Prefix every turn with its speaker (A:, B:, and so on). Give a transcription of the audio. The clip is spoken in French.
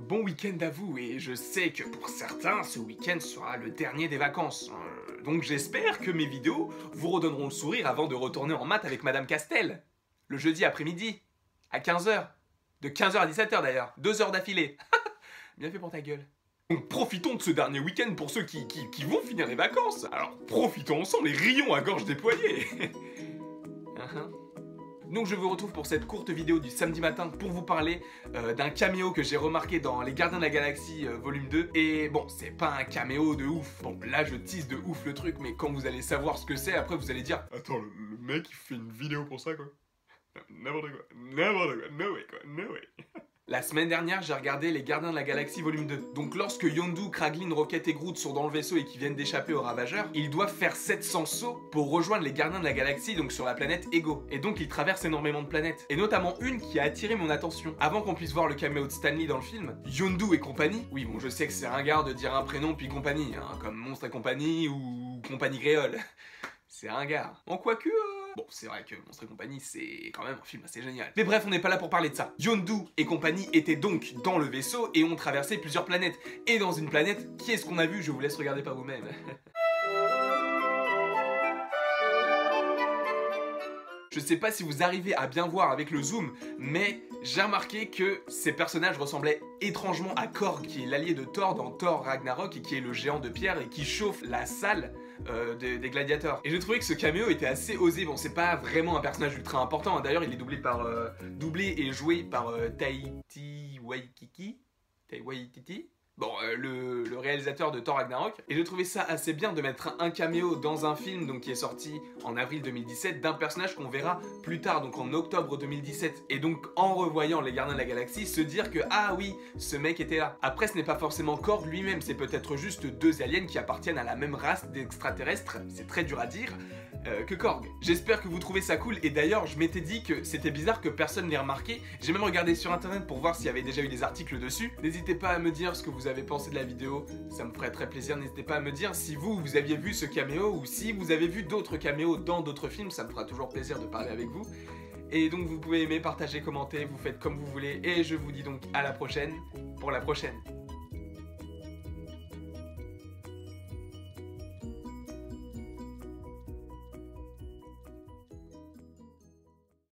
A: Bon week-end à vous, et je sais que pour certains, ce week-end sera le dernier des vacances. Donc j'espère que mes vidéos vous redonneront le sourire avant de retourner en maths avec Madame Castel. Le jeudi après-midi, à 15h. De 15h à 17h d'ailleurs, 2 heures d'affilée. Bien fait pour ta gueule. Donc profitons de ce dernier week-end pour ceux qui vont finir les vacances. Alors profitons ensemble et rions à gorge déployée. Donc je vous retrouve pour cette courte vidéo du samedi matin pour vous parler d'un caméo que j'ai remarqué dans Les Gardiens de la Galaxie volume 2. Et bon, c'est pas un caméo de ouf. Bon, là je tease de ouf le truc, mais quand vous allez savoir ce que c'est, après vous allez dire attends, le mec il fait une vidéo pour ça quoi. N'importe quoi, no way quoi, no way. La semaine dernière, j'ai regardé Les Gardiens de la Galaxie volume 2. Donc lorsque Yondu, Kraglin, Rocket et Groot sont dans le vaisseau et qu'ils viennent d'échapper aux Ravageurs, ils doivent faire 700 sauts pour rejoindre les Gardiens de la Galaxie, donc sur la planète Ego. Et donc ils traversent énormément de planètes. Et notamment une qui a attiré mon attention. Avant qu'on puisse voir le caméo de Stanley dans le film, Yondu et compagnie, oui bon je sais que c'est ringard de dire un prénom puis compagnie, hein, comme Monstre et compagnie ou Compagnie Créole. C'est ringard. En quoi que... Bon, c'est vrai que Monstre et compagnie, c'est quand même un film assez génial. Mais bref, on n'est pas là pour parler de ça. Yondu et compagnie étaient donc dans le vaisseau et ont traversé plusieurs planètes. Et dans une planète, qui est-ce qu'on a vu? Je vous laisse regarder par vous-même. Je sais pas si vous arrivez à bien voir avec le zoom, mais j'ai remarqué que ces personnages ressemblaient étrangement à Korg, qui est l'allié de Thor dans Thor Ragnarok et qui est le géant de pierre et qui chauffe la salle des gladiateurs. Et j'ai trouvé que ce caméo était assez osé. Bon, c'est pas vraiment un personnage ultra important, d'ailleurs il est doublé et joué par Taiki Waititi. Bon, le réalisateur de Thor Ragnarok. Et j'ai trouvé ça assez bien de mettre un caméo dans un film donc, qui est sorti en avril 2017 d'un personnage qu'on verra plus tard, donc en octobre 2017. Et donc en revoyant Les Gardiens de la Galaxie, se dire que ah oui, ce mec était là. Après ce n'est pas forcément Korg lui-même, c'est peut-être juste deux aliens qui appartiennent à la même race d'extraterrestres, c'est très dur à dire, que Korg. J'espère que vous trouvez ça cool, et d'ailleurs je m'étais dit que c'était bizarre que personne l'ait remarqué. J'ai même regardé sur internet pour voir s'il y avait déjà eu des articles dessus. N'hésitez pas à me dire ce que vous avez pensé de la vidéo, ça me ferait très plaisir. N'hésitez pas à me dire si vous aviez vu ce caméo ou si vous avez vu d'autres caméos dans d'autres films, ça me fera toujours plaisir de parler avec vous. Et donc vous pouvez aimer, partager, commenter, vous faites comme vous voulez, et je vous dis donc à la prochaine pour la prochaine.